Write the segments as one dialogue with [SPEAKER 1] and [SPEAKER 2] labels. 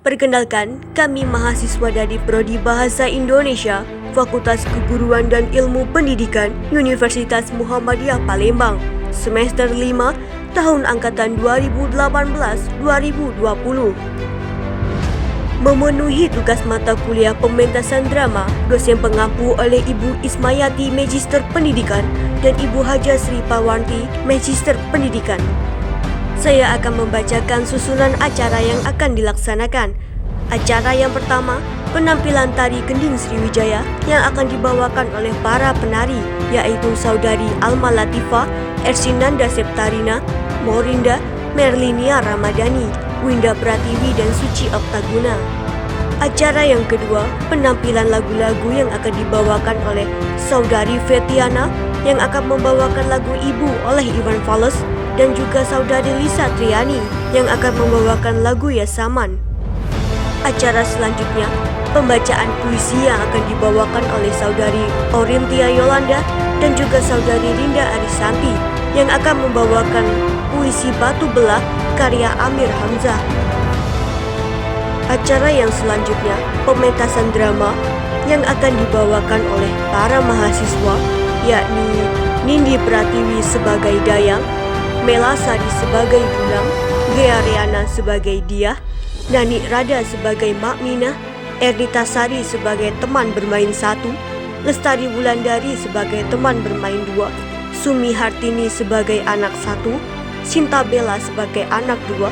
[SPEAKER 1] Perkenalkan, kami mahasiswa dari Prodi Bahasa Indonesia, Fakultas Keguruan dan Ilmu Pendidikan, Universitas Muhammadiyah Palembang, semester 5, tahun angkatan 2018-2020. Memenuhi tugas mata kuliah pementasan drama, dosen pengampu oleh Ibu Ismayati Magister Pendidikan dan Ibu Haja Sri Parwanti Magister Pendidikan. Saya akan membacakan susunan acara yang akan dilaksanakan. Acara yang pertama, penampilan tari Gending Sriwijaya yang akan dibawakan oleh para penari, yaitu Saudari Alma Latifah, Ersinanda Septarina, Morinda, Merlinia Ramadhani, Winda Pratiwi, dan Suci Oktaguna. Acara yang kedua, penampilan lagu-lagu yang akan dibawakan oleh Saudari Fetiana yang akan membawakan lagu Ibu oleh Iwan Fals, dan juga Saudari Lisa Triani yang akan membawakan lagu Yasaman. Acara selanjutnya, pembacaan puisi yang akan dibawakan oleh Saudari Orintia Yolanda dan juga Saudari Rinda Arisanti yang akan membawakan puisi Batu Belah karya Amir Hamzah. Acara yang selanjutnya, pementasan drama yang akan dibawakan oleh para mahasiswa, yakni Nindi Pratiwi sebagai Dayang, Mela Sari sebagai Bulang, Gea Riana sebagai Diah, Nani Rada sebagai Mak Minah, Ernita Sari sebagai teman bermain 1, Lestari Wulandari sebagai teman bermain 2, Sumi Hartini sebagai anak 1, Sinta Bella sebagai anak 2,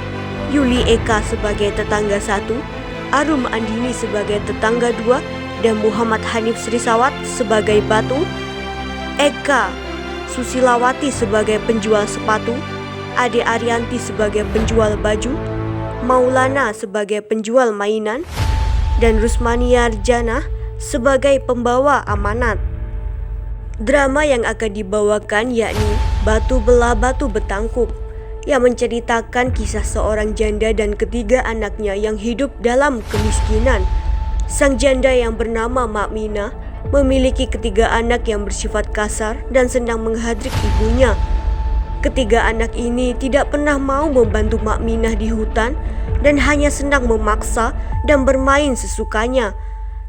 [SPEAKER 1] Yuli Eka sebagai tetangga 1, Arum Andini sebagai tetangga 2, dan Muhammad Hanif Srisawat sebagai Batu, Eka Susilawati sebagai penjual sepatu, Ade Arianti sebagai penjual baju, Maulana sebagai penjual mainan, dan Rusmania Arjana sebagai pembawa amanat. Drama yang akan dibawakan yakni Batu Belah Batu Betangkup, yang menceritakan kisah seorang janda dan ketiga anaknya yang hidup dalam kemiskinan. Sang janda yang bernama Mak Minah memiliki ketiga anak yang bersifat kasar dan sedang menghadrik ibunya. Ketiga anak ini tidak pernah mau membantu Mak Minah di hutan dan hanya senang memaksa dan bermain sesukanya.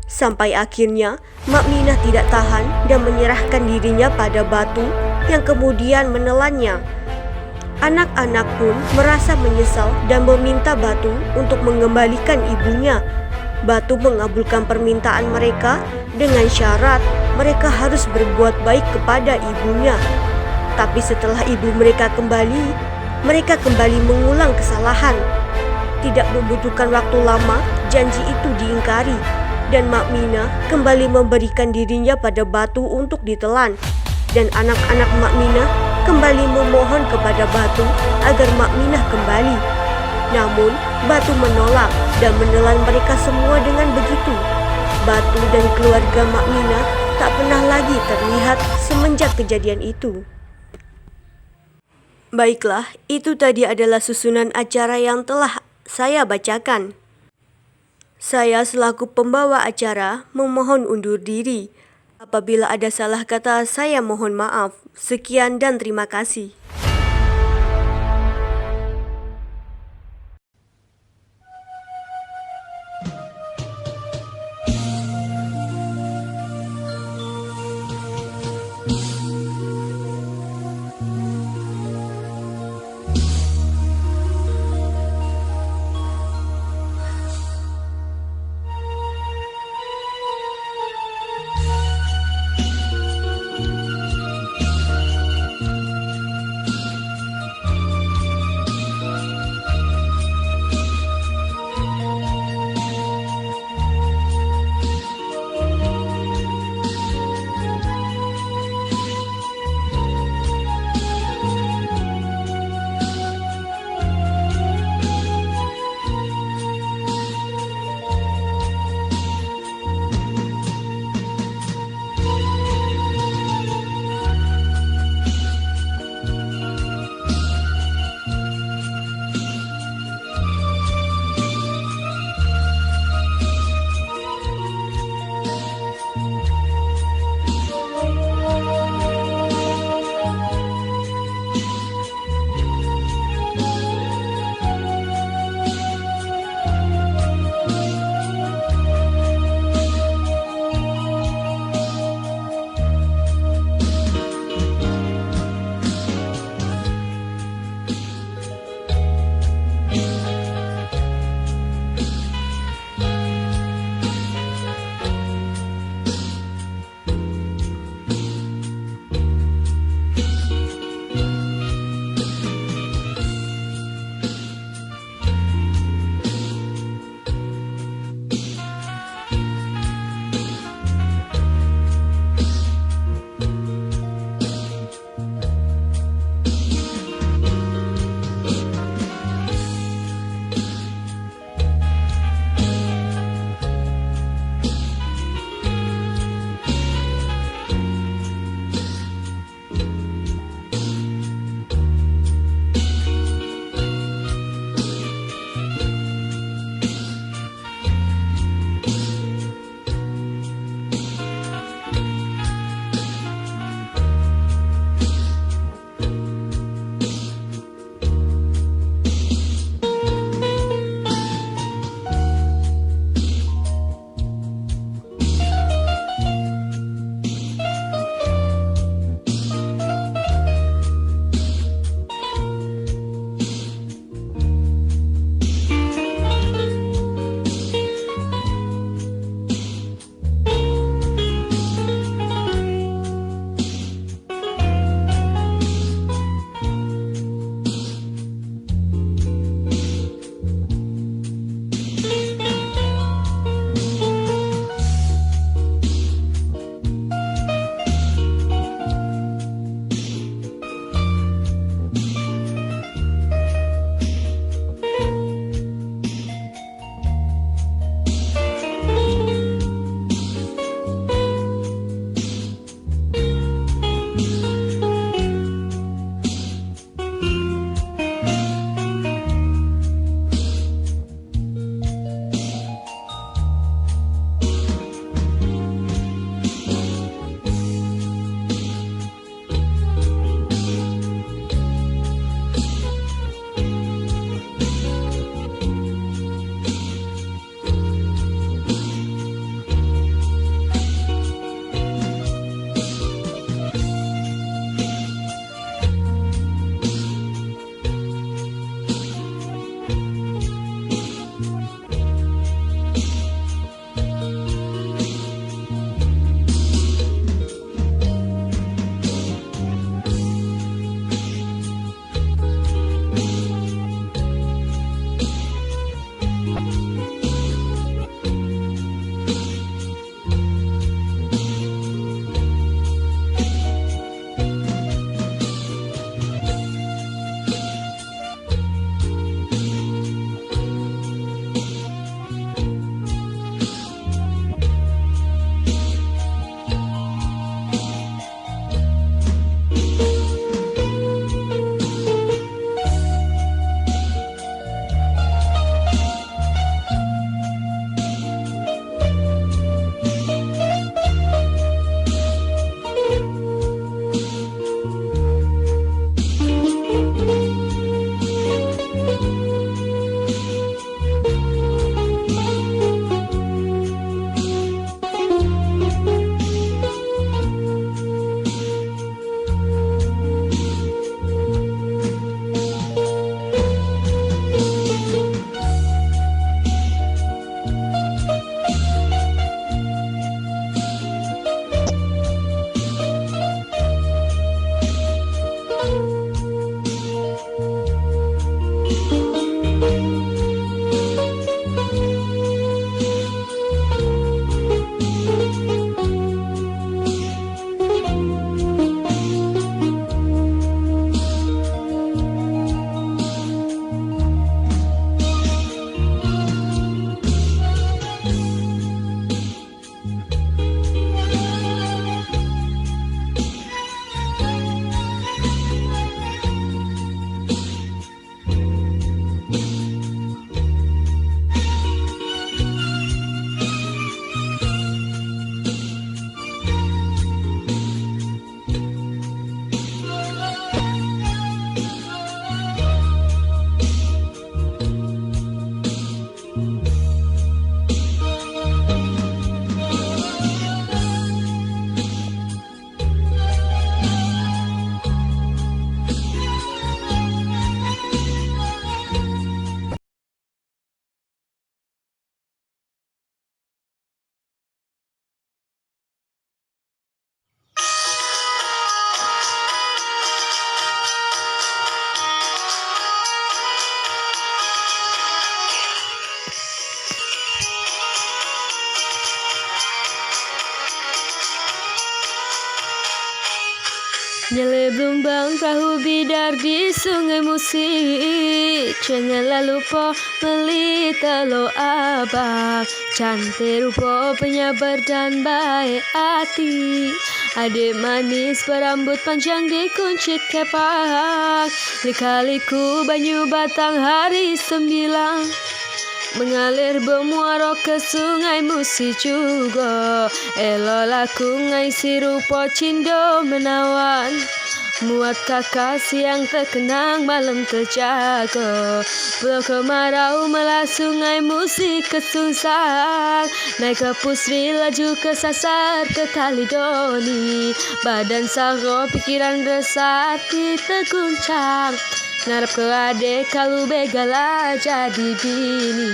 [SPEAKER 1] Sampai akhirnya Mak Minah tidak tahan dan menyerahkan dirinya pada Batu yang kemudian menelannya. Anak-anak pun merasa menyesal dan meminta Batu untuk mengembalikan ibunya. Batu mengabulkan permintaan mereka dengan syarat mereka harus berbuat baik kepada ibunya. Tapi setelah ibu mereka kembali mengulang kesalahan. Tidak membutuhkan waktu lama, janji itu diingkari, dan Mak Minah kembali memberikan dirinya pada Batu untuk ditelan. Dan anak-anak Mak Minah kembali memohon kepada Batu agar Mak Minah kembali. Namun, Batu menolak dan menelan mereka semua dengan begitu. Batu dan keluarga Mak Minah tak pernah lagi terlihat semenjak kejadian itu. Baiklah, itu tadi adalah susunan acara yang telah saya bacakan. Saya selaku pembawa acara memohon undur diri. Apabila ada salah kata, saya mohon maaf. Sekian dan terima kasih.
[SPEAKER 2] Nyeleblumbang perahu bidar di sungai Musi, janganlah lupa beli telur abang. Cantik rupa penyabar dan baik hati, adik manis berambut panjang dikuncit kepak. Lika-liku banyu batang hari 9 mengalir bermuara ke sungai Musi juga. Elo laku ngai si rupa cindo menawan, muat kakak siang terkenang malam terjaga. Pulau kemarau melah sungai Musi kesungsang, naik ke Pusri laju ke sasar ke Kalidoni. Badan saro pikiran resah terguncang, ngarep ke adek kalau begala jadi bini.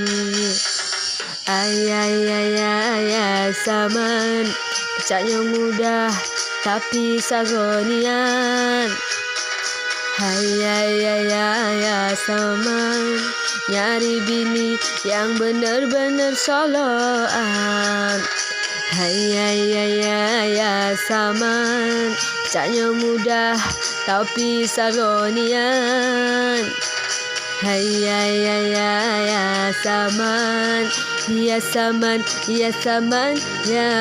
[SPEAKER 2] Ayah saman, pecahnya mudah tapi saronian. Ayah saman, nyari bini yang bener-bener soloan. Ayah saman, pecahnya mudah tapi saronian. Saman, ya saman, ya saman, ya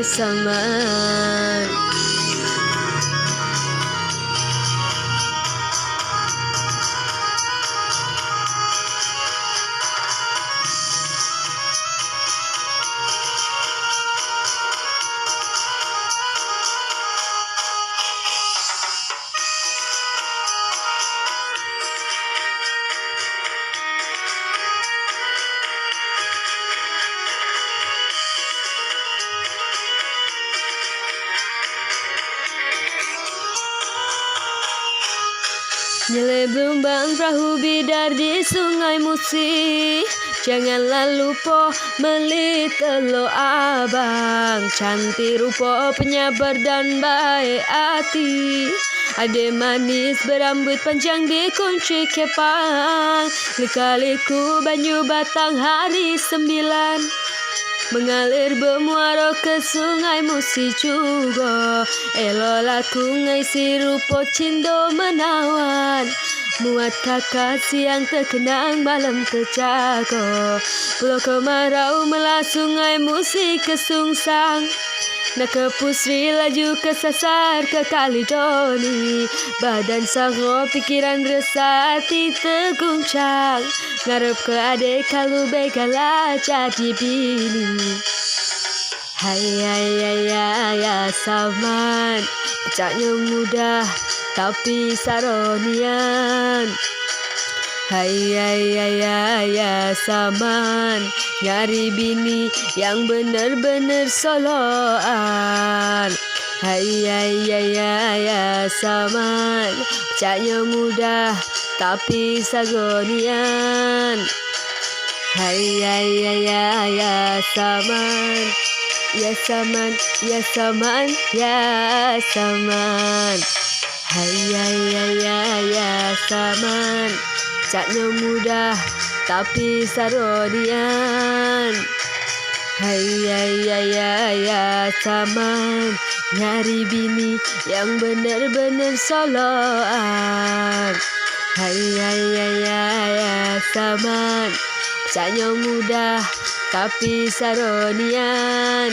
[SPEAKER 2] saman. Nyeleblumbang perahu bidar di sungai Musi, janganlah lupa beli telur abang. Cantik rupa penyabar dan baik hati, adik manis berambut panjang dikunci kepang. Lika-liku banyu batang hari 9 mengalir bermuara ke sungai Musi juga. Elo laku ngai si rupa cindo menawan, muat kakak siang terkenang malam terjaga. Pulau kemarau melah sungai Musi kesungsang, nak ke Pusri laju ke sasar ke Kalidoni. Badan saro pikiran resah hati terguncang, ngarep ke adek kalau begala jadi bini. Ayah saman, pecahnya mudah tapi saronian. Ayah saman, nyari bini yang bener-bener soloan. Ayah saman, pecahnya mudah tapi saronian. Ayah saman, ya saman, ya saman, ya saman. Ayah saman, pecahnya mudah tapi saronian. Ayah saman, nyari bini yang bener-bener soloan. Ayah saman, pecahnya mudah tapi saronian.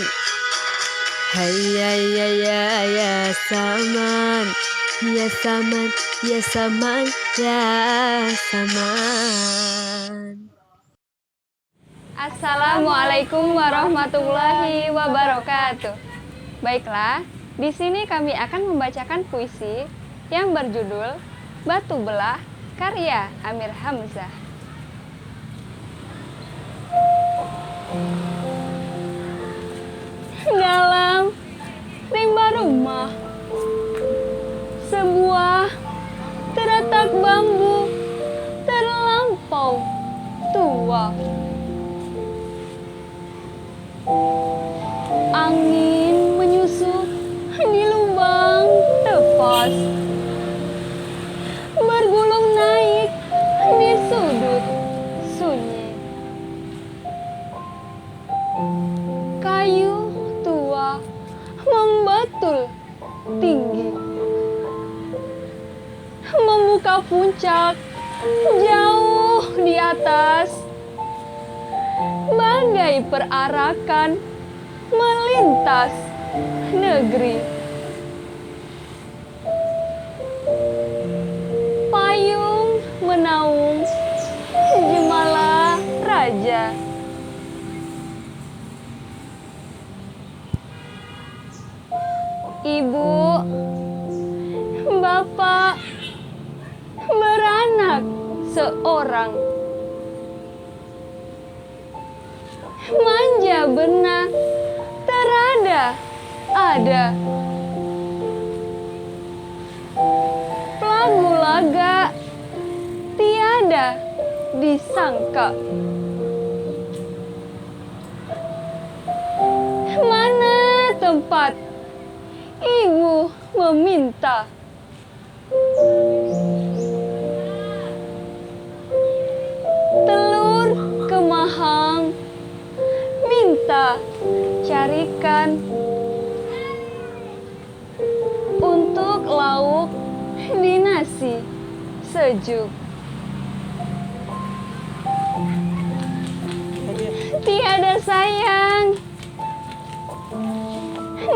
[SPEAKER 2] Ayah saman, ya saman, ya saman, ya saman.
[SPEAKER 3] Assalamualaikum warahmatullahi wabarakatuh. Baiklah, di sini kami akan membacakan puisi yang berjudul Batu Belah karya Amir Hamzah. Dalam rimba rumah sebuah teratak bambu terlampau tua. Angin menyusup di lubang tepas, bergulung naik di sudut sunyi. Kayu tua membetul tinggi, puncak, jauh di atas. Bagai perarakan melintas negeri. Payung menaung Jemala Raja. Ibu, bapak, beranak seorang. Manja benak, terada ada. Lagu laga, tiada disangka. Mana tempat ibu meminta? Telur kemahang minta carikan untuk lauk di nasi sejuk. Tiada sayang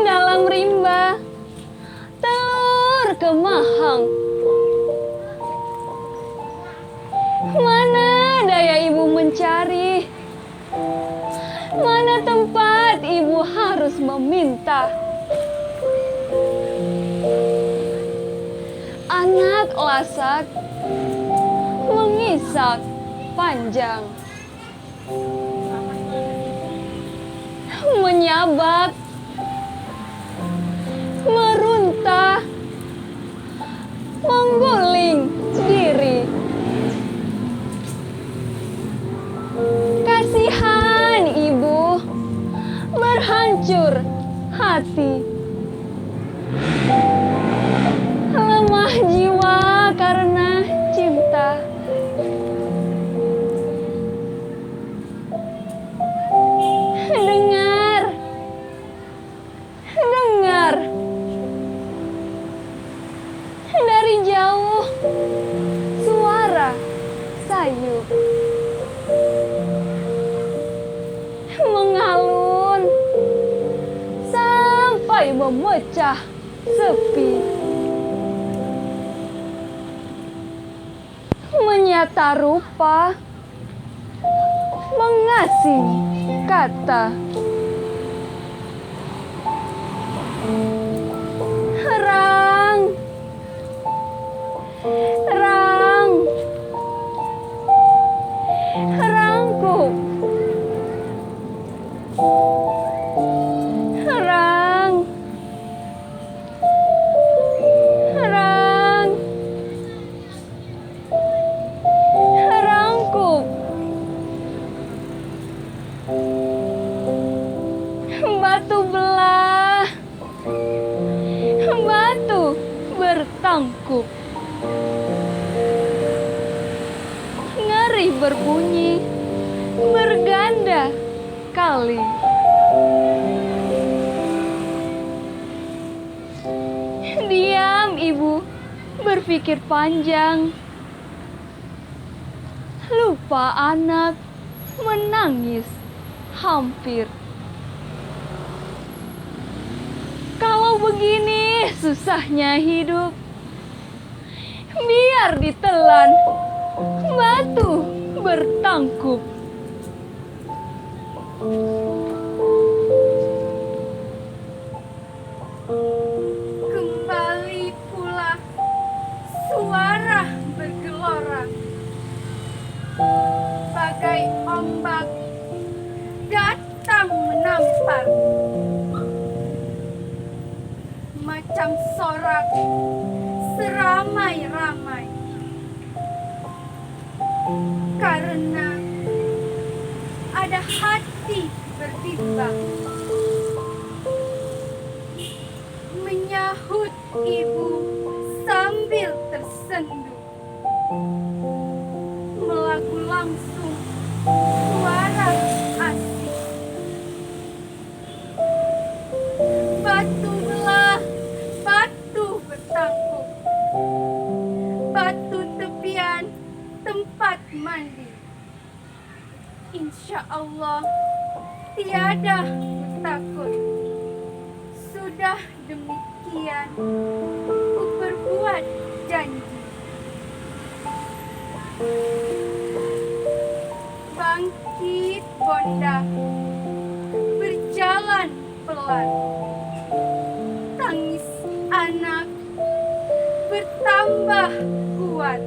[SPEAKER 3] dalam rimba, telur kemahang. Mana daya ibu mencari? Mana tempat ibu harus meminta? Anak lasak mengisak panjang, menyabak, meruntah, mengguling diri. Kasihan ibu berhancur hati, lemah jiwa karena cinta. Dengar, dengar, dari jauh suara sayu mengalun sampai memecah sepi. Menyata rupa, mengasih kata. Rang, rang, rangkup, rang, rang, rangkup. Batu belah, batu bertangkup. Ngeri berbunyi, berganda kali. Diam ibu, berpikir panjang. Lupa anak, menangis hampir. Kalau begini susahnya hidup, biar ditelan batu bertangkup.
[SPEAKER 4] Kembali pula suara bergelora, bagai ombak datang menampar, macam sorak seramai-ramai. Karena ada hati berbimbang, menyahut ibu sambil tersenduh, melagu langsung suara asing. Batu belah, batu bertangkup, batu tiada takut. Sudah demikian, ku berbuat janji. Bangkit Bonda, berjalan pelan. Tangis anak bertambah kuat.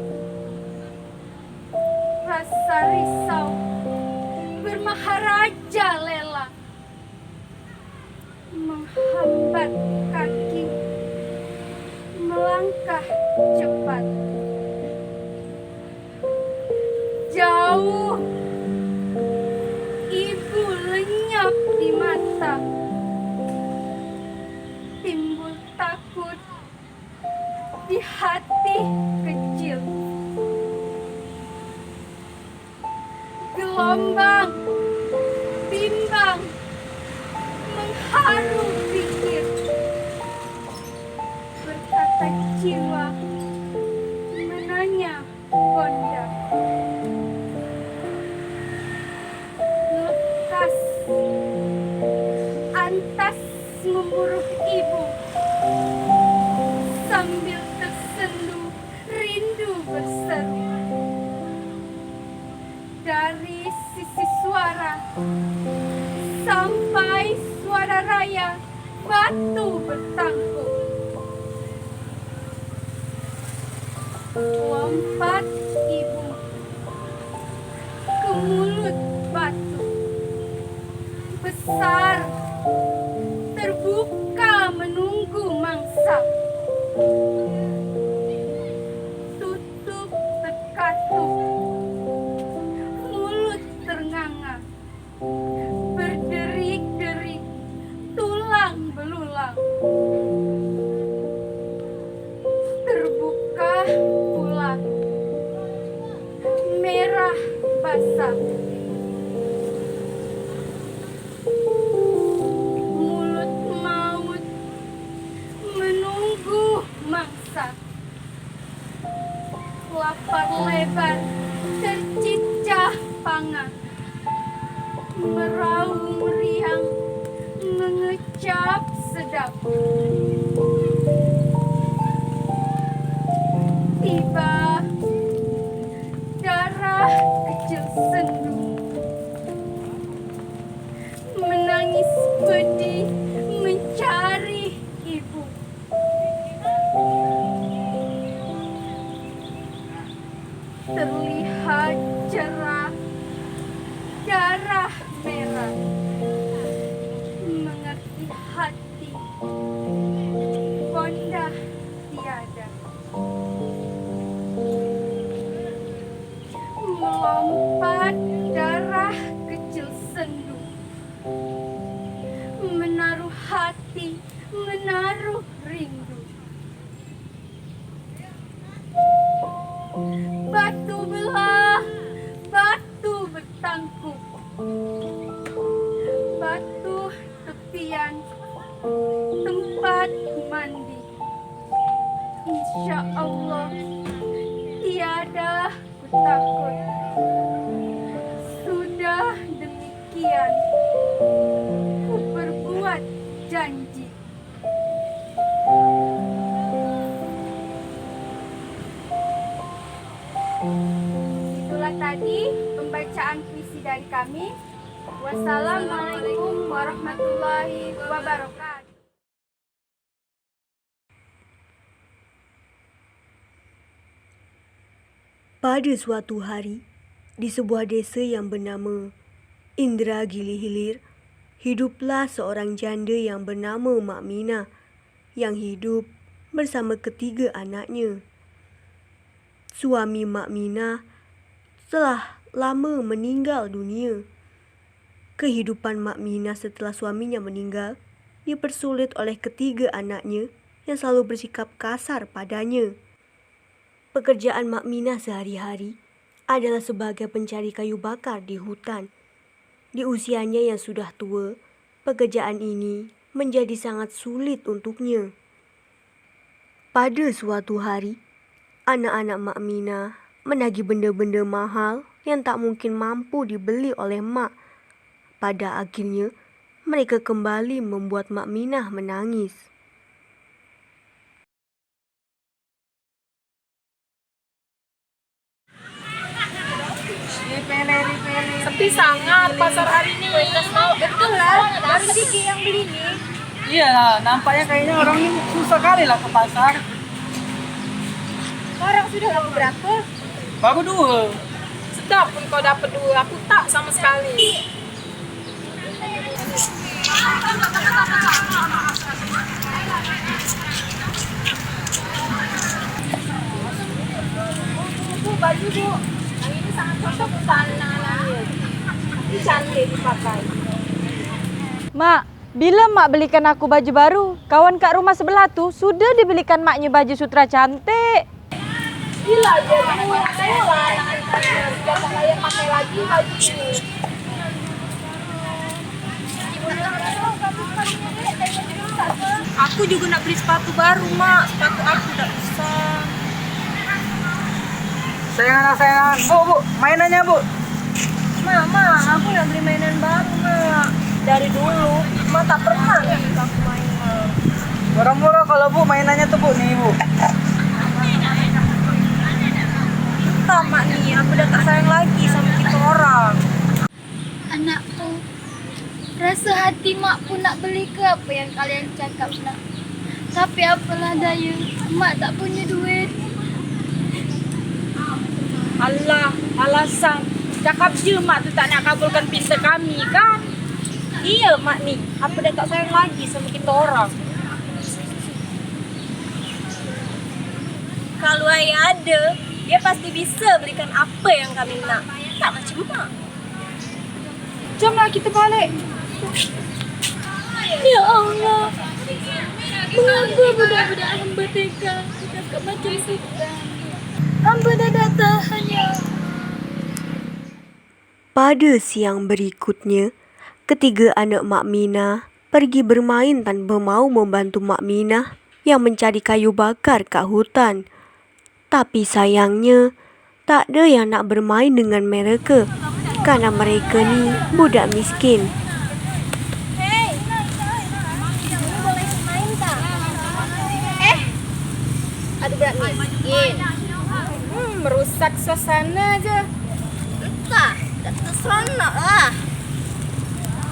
[SPEAKER 4] Rasa risau bermaharaja lela, menghambat kaki melangkah cepat. Jauh ibu lenyap di mata, timbul takut di hati kecil. Gelombang bimbang mengharu pikir, berkata jiwa menanya Bonda. Lekas antas memburuh ibu, sambil tersenduh rindu berseru. Dari sisi suara sampai suara raya, batu bertangkup. Lompat ibu ke mulut batu besar, terbuka menunggu mangsa. Tutup terkatup, mulut ternganga, berderik-derik, tulang belulang. Terbuka pula, merah basah. Mulut maut menunggu mangsa. Lapar lebar tercicah pangan, meraung riang mengecap sedap. Tiba darah kecil sendu, menangis pedih mencari ibu. Terlihat cerah darah merah, mengerti hati Bonda tiada. Melompat darah kecil sendu, menaruh hati, menaruh rindu. Batu belah, batu bertangkup, batu tepian, tempat mandi. Insya Allah tiada ku takut. Sudah demikian, ku berbuat janji. Itulah tadi pembacaan puisi dari kami. Wassalamualaikum warahmatullahi wabarakatuh.
[SPEAKER 1] Pada suatu hari, di sebuah desa yang bernama Indragili Hilir, hiduplah seorang janda yang bernama Mak Minah yang hidup bersama ketiga anaknya. Suami Mak Minah telah lama meninggal dunia. Kehidupan Mak Minah setelah suaminya meninggal dipersulit oleh ketiga anaknya yang selalu bersikap kasar padanya. Pekerjaan Mak Minah sehari-hari adalah sebagai pencari kayu bakar di hutan. Di usianya yang sudah tua, pekerjaan ini menjadi sangat sulit untuknya. Pada suatu hari, anak-anak Mak Minah menagih benda-benda mahal yang tak mungkin mampu dibeli oleh Mak Pada akhirnya, mereka kembali membuat Mak Minah menangis.
[SPEAKER 5] Sepi sangat pasar hari ini.
[SPEAKER 4] Betul lah, baru Diki yang beli nih.
[SPEAKER 5] Iyalah, nampaknya kayaknya orang ini susah kali lah ke pasar.
[SPEAKER 4] Orang sudah laku berapa?
[SPEAKER 5] Baru 2. Sedap pun kau dapat 2, aku tak sama sekali. Bu, baju bu. Yang ini sangat cocok untuk anak-anaknya. Ini cantik dipakai.
[SPEAKER 6] Mak, bila mak belikan aku baju baru, kawan kat rumah sebelah tu sudah dibelikan maknya baju sutra cantik.
[SPEAKER 5] Gila aja, kamu saya lah anak-anaknya. Sudah tak layak pakai lagi baju ini. Aku juga nak beli sepatu baru, Mak. Sepatu aku tak usah. Sayangan, Bu, mainannya, Bu.
[SPEAKER 6] Mama, aku nak beli mainan baru, Mak. Dari dulu, Mak tak pernah ngasih aku mainan.
[SPEAKER 5] Murah-murah kalau Bu mainannya tuh, Bu. Nih, Bu.
[SPEAKER 6] Tak, Mak nih, aku udah tak sayang lagi sama kita orang.
[SPEAKER 4] Anakku, rasa hati mak pun nak beli ke apa yang kalian cakap nak. Tapi apalah daya, mak tak punya duit.
[SPEAKER 5] Allah, alasan. Cakap je Mak tu tak nak kabulkan pinta kami, kan?
[SPEAKER 6] Iya, Mak nih, aku udah tak sayang lagi sama kita orang. Kalau ayah ada, dia pasti bisa belikan apa yang kami nak. Tak macam Mak.
[SPEAKER 5] Jomlah kita balik.
[SPEAKER 4] Ya Allah, mengapa budak-budak hamba tega bercakap macam itu? Hamba dah tahan ya.
[SPEAKER 1] Pada siang berikutnya, ketiga anak Mak Minah pergi bermain tanpa mau membantu Mak Minah yang mencari kayu bakar kat hutan. Tapi sayangnya, tak ada yang nak bermain dengan mereka karena mereka ni budak miskin.
[SPEAKER 4] Ada budak miskin.
[SPEAKER 5] Merusak suasana je.
[SPEAKER 4] Entah, tak terseronok lah.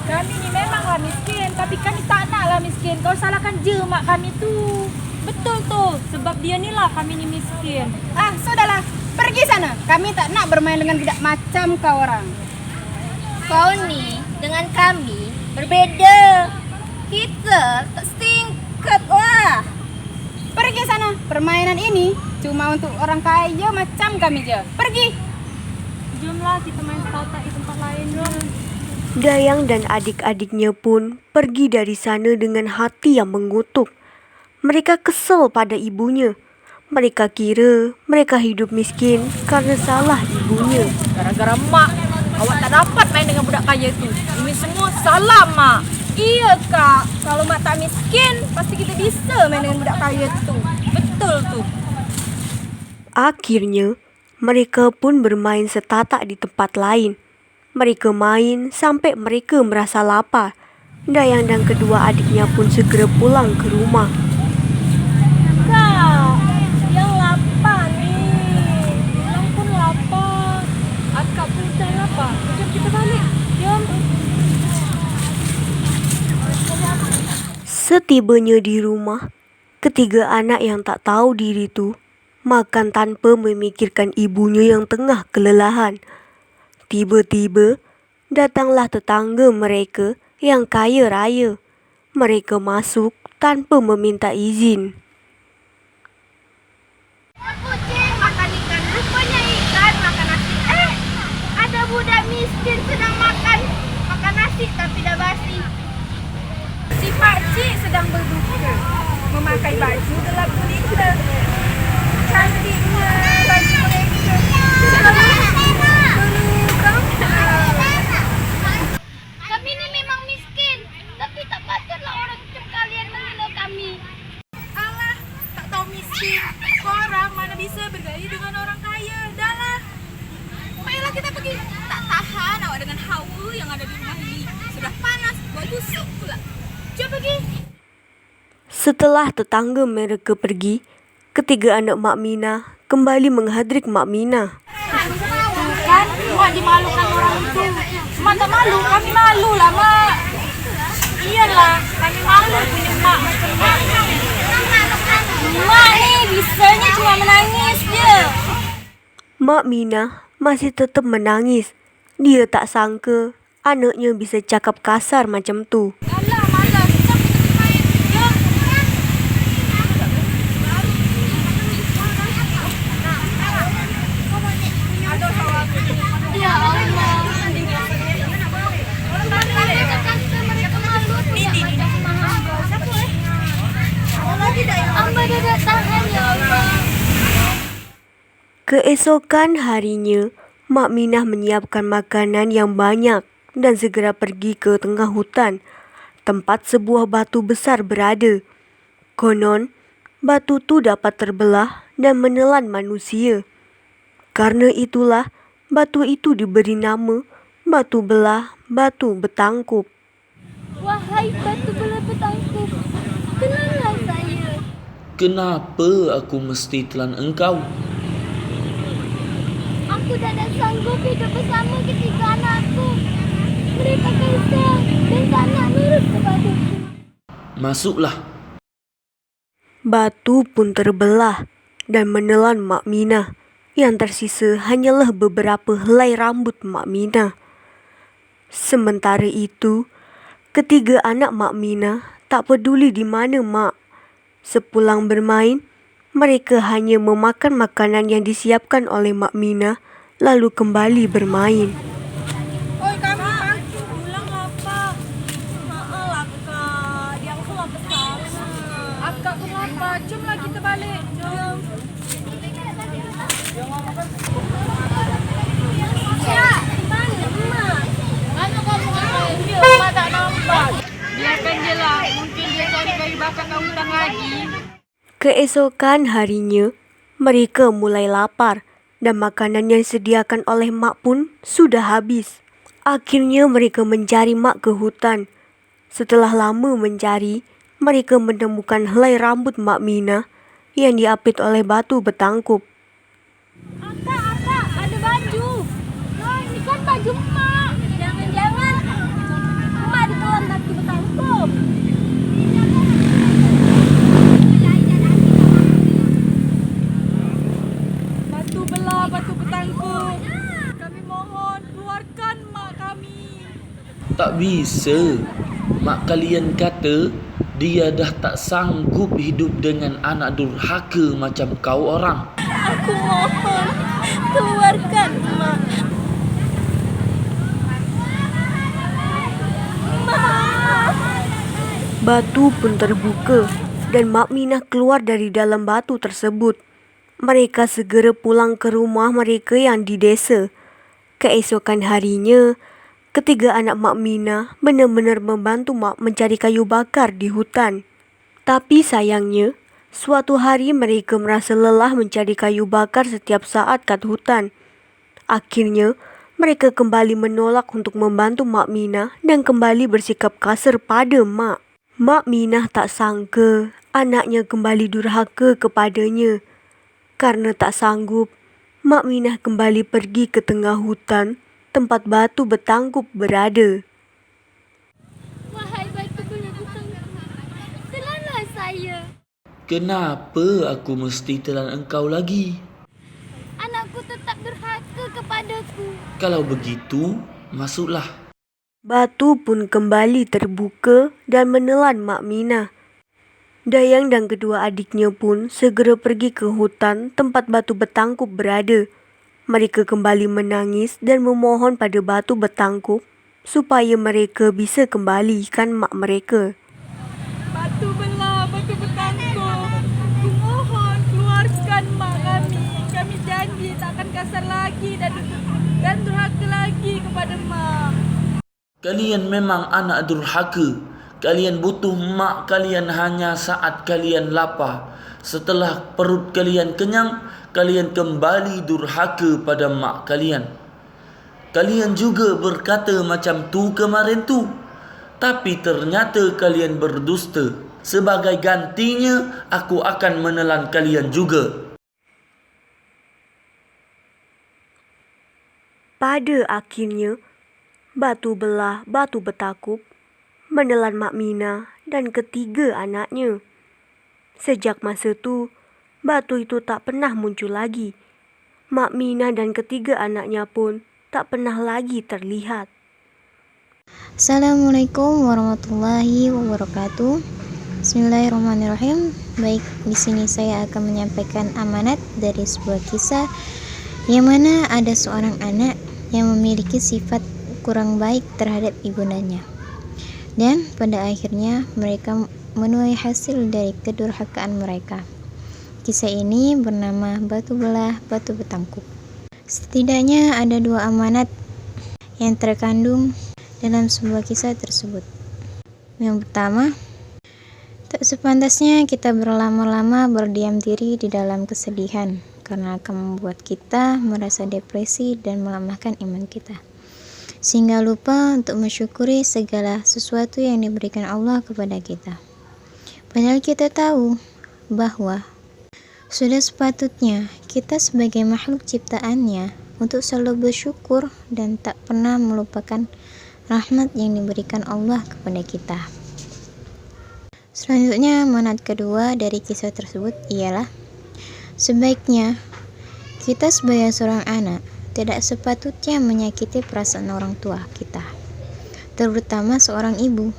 [SPEAKER 5] Kami ni memanglah miskin, tapi kami tak naklah miskin. Kau salahkan je mak kami tu.
[SPEAKER 6] Betul tu, sebab dia ni lah kami ni miskin.
[SPEAKER 5] Sudahlah, pergi sana. Kami tak nak bermain dengan budak macam kau orang.
[SPEAKER 4] Kau ni dengan kami berbeza. Kita tak setingkat lah.
[SPEAKER 5] Pergi sana. Permainan ini cuma untuk orang kaya macam kami je. Pergi.
[SPEAKER 6] Jomlah kita main sepatu di tempat lain.
[SPEAKER 1] Dayang dan adik-adiknya pun pergi dari sana dengan hati yang mengutuk. Mereka kesal pada ibunya. Mereka kira mereka hidup miskin karena salah ibunya.
[SPEAKER 6] Gara-gara mak, awak tak dapat main dengan budak kaya tu. Ini semua salah mak.
[SPEAKER 5] Iya kak, kalau mak tak miskin, pasti kita bisa main dengan budak kaya tu.
[SPEAKER 6] Betul tu.
[SPEAKER 1] Akhirnya, mereka pun bermain setatak di tempat lain. Mereka main sampai mereka merasa lapar. Dayang dan kedua adiknya pun segera pulang ke rumah.
[SPEAKER 6] Kak, yang lapar nih. Yang pun lapar. Akak pun dah lapar. Jom kita balik. Jom.
[SPEAKER 1] Setibanya di rumah, ketiga anak yang tak tahu diri tu makan tanpa memikirkan ibunya yang tengah kelelahan. Tiba-tiba, datanglah tetangga mereka yang kaya raya. Mereka masuk tanpa meminta izin.
[SPEAKER 4] Kucing makan ikan, rupanya ikan makan nasi. Ada budak miskin sedang makan nasi tapi dah basi.
[SPEAKER 5] Si pakcik sedang berduka, memakai baju gelap gulita. Cantiknya baju mereka.
[SPEAKER 4] Kami ni memang miskin, tapi tak patutlah orang macam kalian menghina kami.
[SPEAKER 5] Alah, tak tahu miskin. Korang mana bisa bergaya dengan orang kaya. Dah lah. Baiklah kita pergi. Tak tahan awak dengan hawa yang ada di rumah ini.
[SPEAKER 4] Masuk pula. Coba pergi.
[SPEAKER 1] Setelah tetangga mereka pergi, ketiga anak Mak Minah kembali menghadrik Mak Minah.
[SPEAKER 5] Kan, Mak dimalukan orang itu. Mak tak malu, kami malu lah, Mak. Iyalah, kami malu punya Mak macam Mak. Mak ni bisanya cuma menangis je.
[SPEAKER 1] Mak Minah masih tetap menangis. Dia tak sangka anaknya bisa cakap kasar macam tu.
[SPEAKER 5] Alah, malas. Siapa tu main? Jom.
[SPEAKER 4] Ya Allah. Mereka kata mereka malu punya macam hamba. Hamba dah tahan ya Allah.
[SPEAKER 1] Keesokan harinya, Mak Minah menyiapkan makanan yang banyak dan segera pergi ke tengah hutan, tempat sebuah batu besar berada. Konon, batu tu dapat terbelah dan menelan manusia. Karena itulah, batu itu diberi nama Batu Belah Batu Betangkup.
[SPEAKER 4] Wahai batu belah betangkup, telanlah saya.
[SPEAKER 7] Kenapa aku mesti telan engkau?
[SPEAKER 4] Aku dah sanggup hidup bersama ketiga anakku. Mereka kasar dan sangat nurut kepadaku.
[SPEAKER 7] Masuklah.
[SPEAKER 1] Batu pun terbelah dan menelan Mak Minah. Yang tersisa hanyalah beberapa helai rambut Mak Minah. Sementara itu, ketiga anak Mak Minah tak peduli di mana Mak. Sepulang bermain, mereka hanya memakan makanan yang disiapkan oleh Mak Minah lalu kembali bermain.
[SPEAKER 5] Oi, kami pagi pulang apa? Maaf, Akak. Dia aku lapar sana. Akak pun lapar. Jomlah kita balik. Jom.
[SPEAKER 4] Ya, mana Mak?
[SPEAKER 5] Mana kamu ngapain? Dia Mak tak nampak. Biarkan je lah. Mungkin dia cari kayu bakar kat hutan lagi.
[SPEAKER 1] Keesokan harinya, mereka mulai lapar dan makanan yang disediakan oleh Mak pun sudah habis. Akhirnya mereka mencari Mak ke hutan. Setelah lama mencari, mereka menemukan helai rambut Mak Minah yang diapit oleh batu betangkup.
[SPEAKER 4] Akak, ada baju. Oh, ini kan baju Mak. Jangan-jangan Mak ditelan batu betangkup.
[SPEAKER 5] Batu belah, batu betangkup. Kami mohon, keluarkan Mak kami.
[SPEAKER 7] Tak bisa. Mak kalian kata dia dah tak sanggup hidup dengan anak durhaka macam kau orang.
[SPEAKER 4] Aku mohon, keluarkan Mak.
[SPEAKER 1] Batu pun terbuka dan Mak Minah keluar dari dalam batu tersebut. Mereka segera pulang ke rumah mereka yang di desa. Keesokan harinya, ketiga anak Mak Minah benar-benar membantu Mak mencari kayu bakar di hutan. Tapi sayangnya, suatu hari mereka merasa lelah mencari kayu bakar setiap saat kat hutan. Akhirnya, mereka kembali menolak untuk membantu Mak Minah dan kembali bersikap kasar pada Mak. Mak Minah tak sangka anaknya kembali durhaka kepadanya. Karena tak sanggup, Mak Minah kembali pergi ke tengah hutan tempat batu betangkup berada.
[SPEAKER 4] Wahai batu belah betangkup, telanlah saya.
[SPEAKER 7] Kenapa aku mesti telan engkau lagi?
[SPEAKER 4] Anakku tetap durhaka kepadaku.
[SPEAKER 7] Kalau begitu, masuklah.
[SPEAKER 1] Batu pun kembali terbuka dan menelan Mak Minah. Dayang dan kedua adiknya pun segera pergi ke hutan tempat batu betangkup berada. Mereka kembali menangis dan memohon pada batu betangkup supaya mereka bisa kembalikan mak mereka.
[SPEAKER 5] Batu belah, batu betangkup. Ku mohon, keluarkan Mak kami. Kami janji tak akan kasar lagi dan durhaka lagi kepada Mak.
[SPEAKER 7] Kalian memang anak durhaka. Kalian butuh mak kalian hanya saat kalian lapar. Setelah perut kalian kenyang, kalian kembali durhaka pada mak kalian. Kalian juga berkata macam tu kemarin tu. tapi ternyata kalian berdusta. Sebagai gantinya, aku akan menelan kalian juga.
[SPEAKER 1] Pada akhirnya, Batu Belah Batu Bertakup menelan Mak Mina dan ketiga anaknya. Sejak masa itu, batu itu tak pernah muncul lagi. Mak Mina dan ketiga anaknya pun tak pernah lagi terlihat.
[SPEAKER 8] Assalamualaikum warahmatullahi wabarakatuh. Bismillahirrahmanirrahim. Baik, di sini saya akan menyampaikan amanat dari sebuah kisah yang mana ada seorang anak yang memiliki sifat kurang baik terhadap ibundanya. Dan pada akhirnya mereka menuai hasil dari kedurhakaan mereka. Kisah ini bernama Batu Belah Batu Bertangkup. Setidaknya ada 2 amanat yang terkandung dalam sebuah kisah tersebut. Yang pertama, tak sepantasnya kita berlama-lama berdiam diri di dalam kesedihan karena akan membuat kita merasa depresi dan melemahkan iman kita, sehingga lupa untuk mensyukuri segala sesuatu yang diberikan Allah kepada kita. Padahal kita tahu bahwa sudah sepatutnya kita sebagai makhluk ciptaannya untuk selalu bersyukur dan tak pernah melupakan rahmat yang diberikan Allah kepada kita. Selanjutnya, amanat kedua dari kisah tersebut ialah sebaiknya kita sebagai seorang anak tidak sepatutnya menyakiti perasaan orang tua kita, terutama seorang ibu,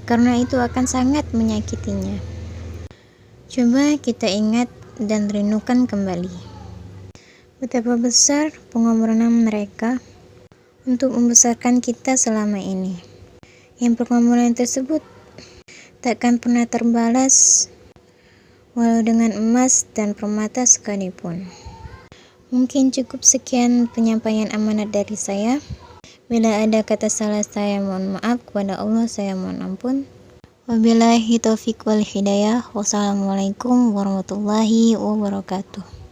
[SPEAKER 8] karena itu akan sangat menyakitinya. Coba kita ingat dan renungkan kembali betapa besar pengorbanan mereka untuk membesarkan kita selama ini. Yang pengorbanan tersebut takkan pernah terbalas walau dengan emas dan permata sekalipun. Mungkin cukup sekian penyampaian amanat dari saya. Bila ada kata salah saya mohon maaf, kepada Allah saya mohon ampun. Wabillahi taufiq wal hidayah. Wassalamualaikum warahmatullahi wabarakatuh.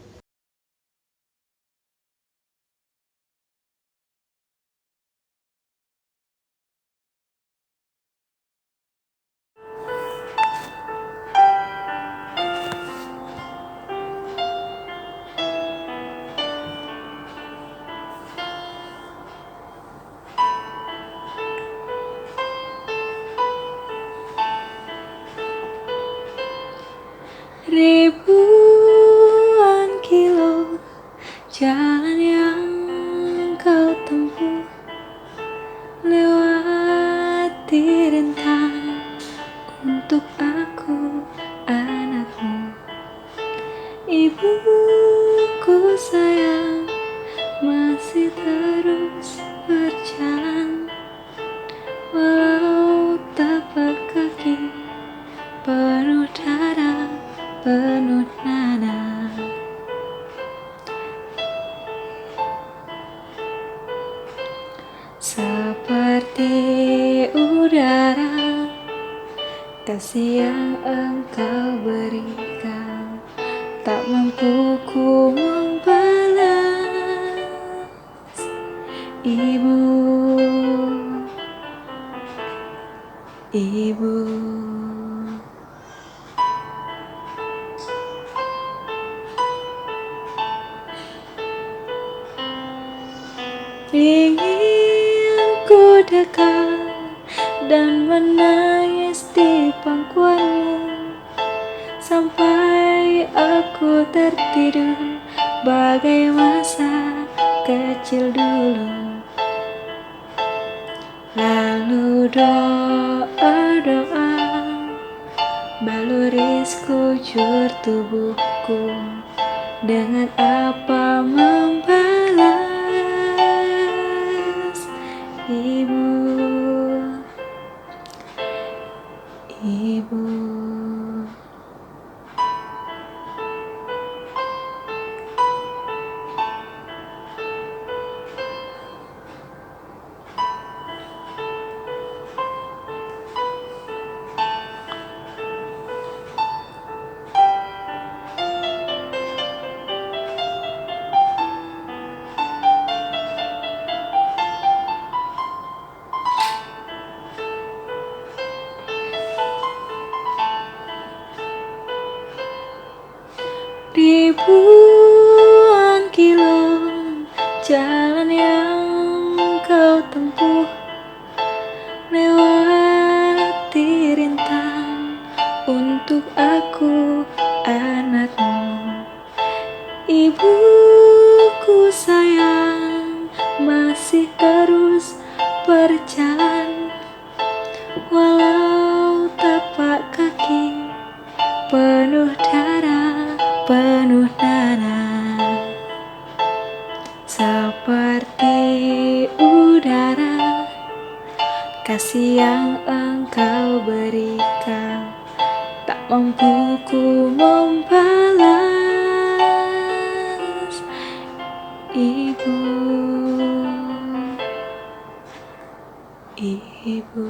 [SPEAKER 5] Ribuan kilo jalan yang kau tempuh, lewati rintangan untuk aku, anakmu. Ibuku sayang, masih terus berjalan, walau tapak kaki penuh darah, penuh nanah. Seperti udara, kasih yang engkau berikan tak mampu ku membalas. Ibu, ibu. Ingin ku dekat dan menangis di pangkuanmu sampai aku tertidur bagai masa kecil dulu. Lalu doa-doa baluri sekujur tubuhku, dengan apa membalas. Ibu, ibu.
[SPEAKER 9] Ribuan kilo jalan yang kau tempuh, lewati rintang untuk aku anakmu. Ibuku sayang masih terus berjalan, walau tapak kaki penuh darah, penuh nanah. Seperti udara, kasih yang engkau berikan tak mampu ku membalas. Ibu, ibu.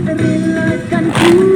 [SPEAKER 9] Relakan ku